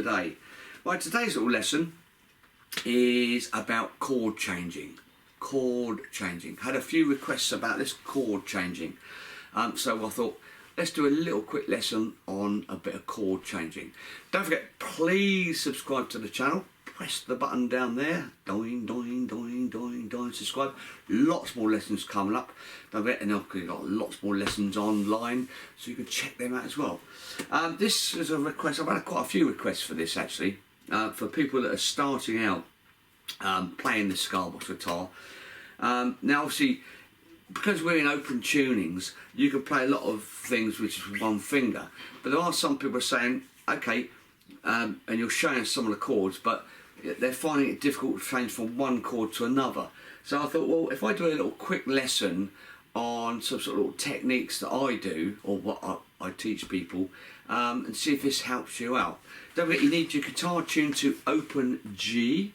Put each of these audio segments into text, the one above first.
today. Right, today's little lesson is about chord changing. Chord changing. Had a few requests about this chord changing. So I thought, let's do a little quick lesson on a bit of chord changing. Don't forget, please subscribe to the channel. Press the button down there. Doing, subscribe. Lots more lessons coming up. Don't forget, and I've got lots more lessons online, so you can check them out as well. This is a request. I've had quite a few requests for this actually, for people that are starting out playing the Cigar box guitar. Now obviously, because we're in open tunings, you can play a lot of things which is with one finger. But there are some people saying, okay, and you're showing some of the chords, but they're finding it difficult to change from one chord to another. So I thought, well, if I do a little quick lesson on some sort of little techniques that I do, or what I teach people, and see if this helps you out. Don't forget, you need your guitar tuned to open G,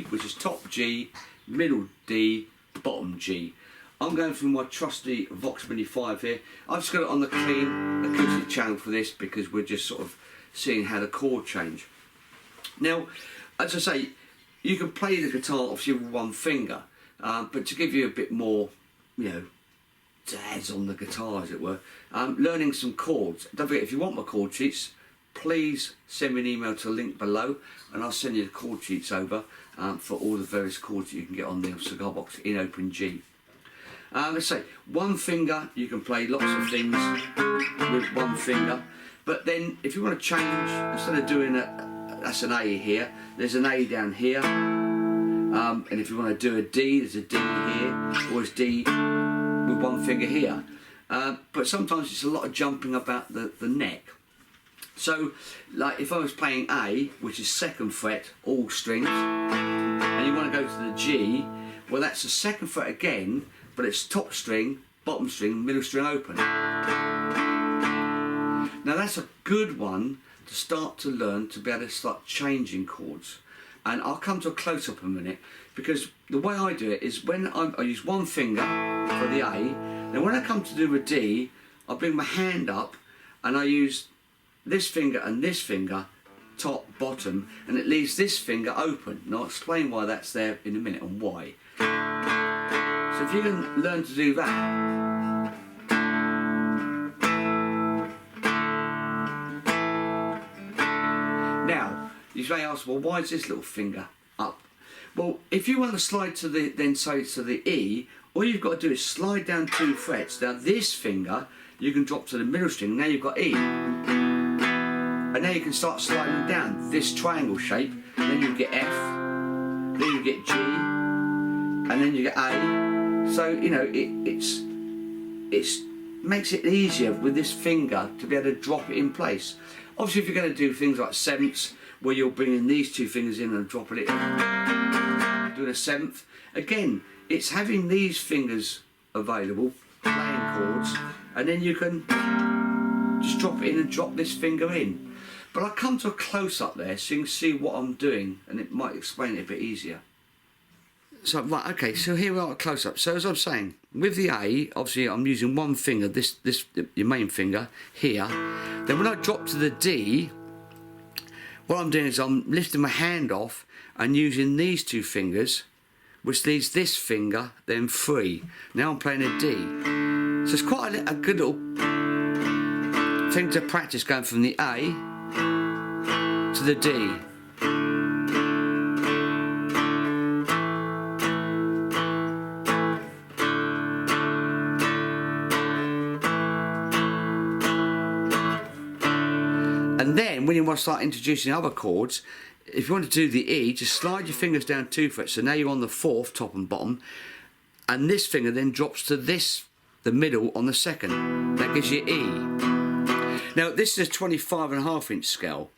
which is top G, middle D, bottom G. I'm going through my trusty Vox Mini 5 here. I've just got it on the clean acoustic channel for this because we're just sort of seeing how the chord change. Now, as I say, you can play the guitar obviously with one finger, but to give you a bit more, jazz on the guitar as it were, learning some chords. Don't forget, if you want my chord sheets, please send me an email to the link below and I'll send you the chord sheets over for all the various chords that you can get on the cigar box in open G. Let's say one finger, you can play lots of things with one finger, but then if you want to change, instead of doing that's an A here, there's an A down here, and if you want to do a D, there's a D here, or it's D with one finger here. But sometimes it's a lot of jumping about the neck. So, like if I was playing A, which is 2nd fret, all strings, and you want to go to the G, well that's the 2nd fret again, but it's top string, bottom string, middle string open. Now that's a good one to start to learn to be able to start changing chords. And I'll come to a close-up in a minute, because the way I do it is when I use one finger for the A, then when I come to do a D, I bring my hand up and I use this finger and this finger, top, bottom, and it leaves this finger open. And I'll explain why that's there in a minute and why. So if you can learn to do that, now you may ask, well, why is this little finger up? Well, if you want to slide to the to the E, all you've got to do is slide down 2 frets. Now this finger you can drop to the middle string. Now you've got E, and now you can start sliding down this triangle shape. Then you get F, then you get G, and then you get A. So it makes it easier with this finger to be able to drop it in place. Obviously, if you're going to do things like 7ths, where you're bringing these 2 fingers in and dropping it, doing a 7th. Again, it's having these fingers available, playing chords, and then you can just drop it in and drop this finger in. But I'll come to a close-up there so you can see what I'm doing, and it might explain it a bit easier. So, right, okay, so here we are at close-up. So as I'm saying, with the A, obviously I'm using one finger, your main finger, here. Then when I drop to the D, what I'm doing is I'm lifting my hand off and using these 2 fingers, which leaves this finger then free. Now I'm playing a D. So it's quite a good little thing to practice, going from the A to the D. And then when you want to start introducing other chords, if you want to do the E, just slide your fingers down 2 frets. So now you're on the 4th, top and bottom, and this finger then drops to the middle on the 2nd. That gives you E. Now this is a 25.5 inch scale,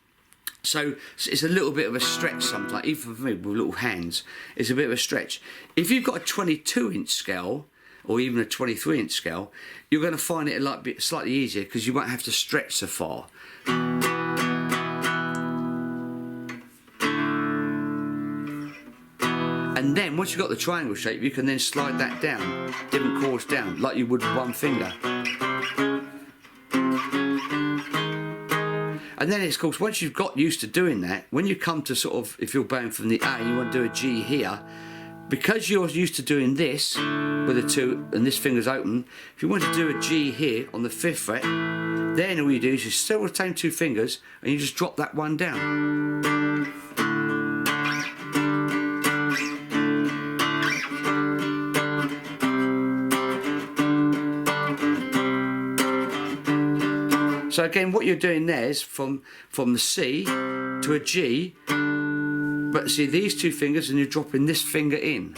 so it's a little bit of a stretch sometimes, even for me with little hands, it's a bit of a stretch. If you've got a 22 inch scale, or even a 23 inch scale, you're going to find it a bit slightly easier because you won't have to stretch so far. And then once you've got the triangle shape, you can then slide that down, different chords down, like you would with one finger. And then it's, of course, once you've got used to doing that, when you come to sort of, if you're going from the A, you want to do a G here, because you're used to doing this with the 2 and this finger's open, if you want to do a G here on the 5th fret, then all you do is you still retain 2 fingers and you just drop that one down. So again, what you're doing there is from the C to a G, but see these 2 fingers and you're dropping this finger in.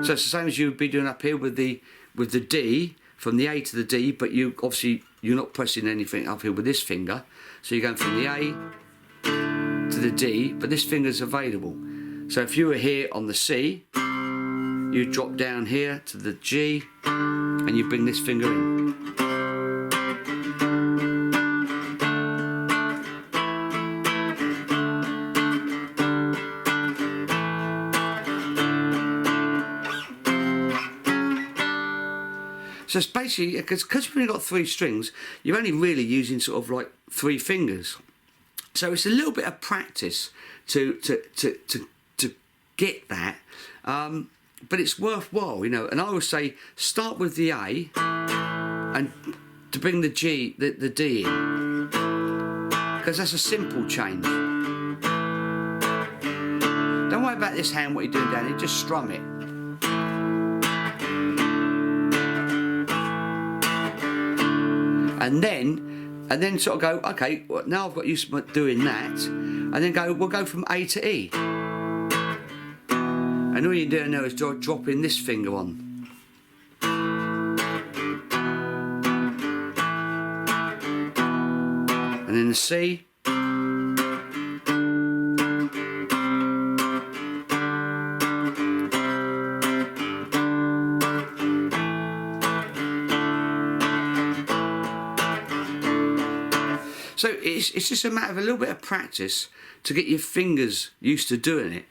So it's the same as you would be doing up here with the D, from the A to the D, but you obviously you're not pressing anything up here with this finger. So you're going from the A to the D, but this finger's available. So if you were here on the C, you drop down here to the G and you bring this finger in. So it's basically, because you've only got 3 strings, you're only really using sort of like 3 fingers. So it's a little bit of practice to get that. But it's worthwhile, you know, and I would say start with the A and to bring the G, the D in, because that's a simple change. Don't worry about this hand, what you're doing down here, just strum it. And then sort of go, okay, well, now I've got used to doing that, and then we'll go from A to E. And all you're doing now is dropping this finger on. And then the C. So it's just a matter of a little bit of practice to get your fingers used to doing it.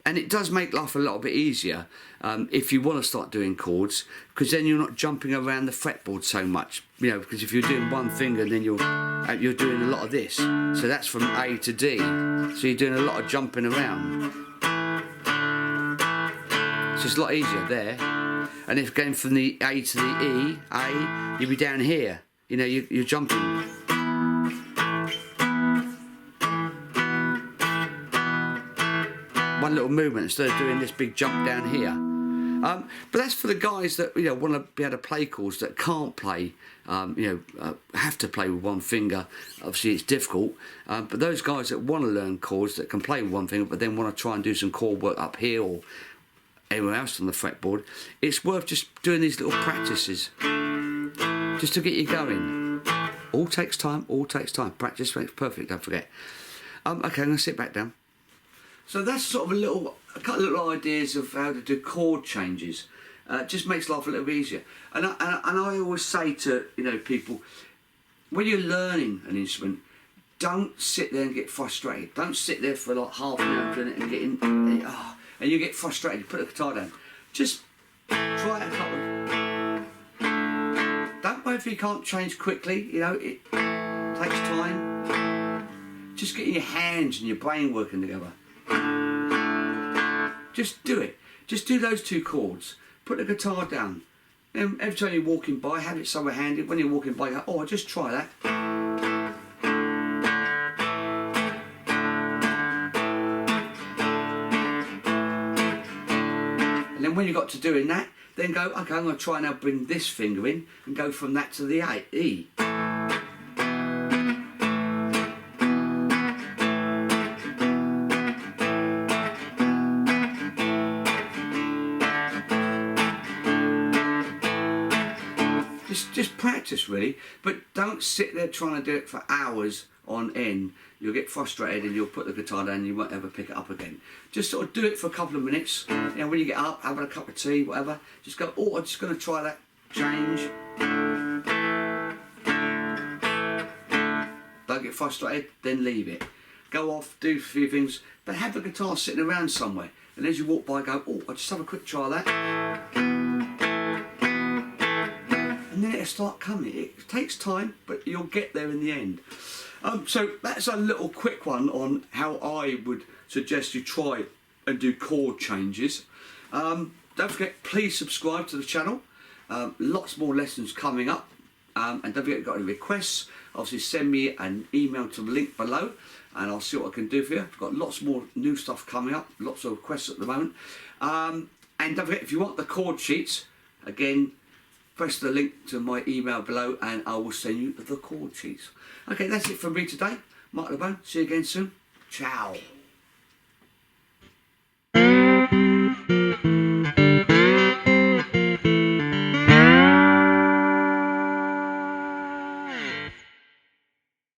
And it does make life a little bit easier if you want to start doing chords, because then you're not jumping around the fretboard so much. You know, because if you're doing one finger, then you're doing a lot of this. So that's from A to D. So you're doing a lot of jumping around. So it's a lot easier there. And if going from the A to the E, A, you'll be down here. You know, you're jumping. One little movement instead of doing this big jump down here. But that's for the guys that, you know, want to be able to play chords that can't play, have to play with one finger. Obviously it's difficult, but those guys that want to learn chords that can play with one finger but then want to try and do some chord work up here or anywhere else on the fretboard, it's worth just doing these little practices just to get you going. All takes time, practice makes perfect, don't forget. Okay, I'm going to sit back down. So that's sort of a couple of little ideas of how to do chord changes. Just makes life a little bit easier. And I always say to, you know, people, when you're learning an instrument, don't sit there and get frustrated. Don't sit there for like half an hour doing it and and you get frustrated. You put the guitar down. Just try it a couple. Don't worry if you can't change quickly. You know, it takes time. Just getting your hands and your brain working together. Just do it. Just do those 2 chords. Put the guitar down. And every time you're walking by, have it somewhere handy. When you're walking by, you go, oh, I'll just try that. And then when you got to doing that, then go, okay, I'm going to try now bring this finger in and go from that to the E. Just practice really, but don't sit there trying to do it for hours on end. You'll get frustrated and you'll put the guitar down and you won't ever pick it up again. Just sort of do it for a couple of minutes. You know, when you get up, having a cup of tea, whatever, just go, oh, I'm just going to try that change. Don't get frustrated, then leave it. Go off, do a few things, but have the guitar sitting around somewhere. And as you walk by, go, oh, I'll just have a quick try of that. And then they'll start coming. It takes time, but you'll get there in the end. So that's a little quick one on how I would suggest you try and do chord changes. Don't forget, please subscribe to the channel. Lots more lessons coming up. And don't forget, if you've got any requests, obviously send me an email to the link below and I'll see what I can do for you. I've got lots more new stuff coming up, lots of requests at the moment. And don't forget, if you want the chord sheets, again, press the link to my email below and I will send you the chord sheets. Okay, that's it from me today. Marc Lebone. See you again soon. Ciao.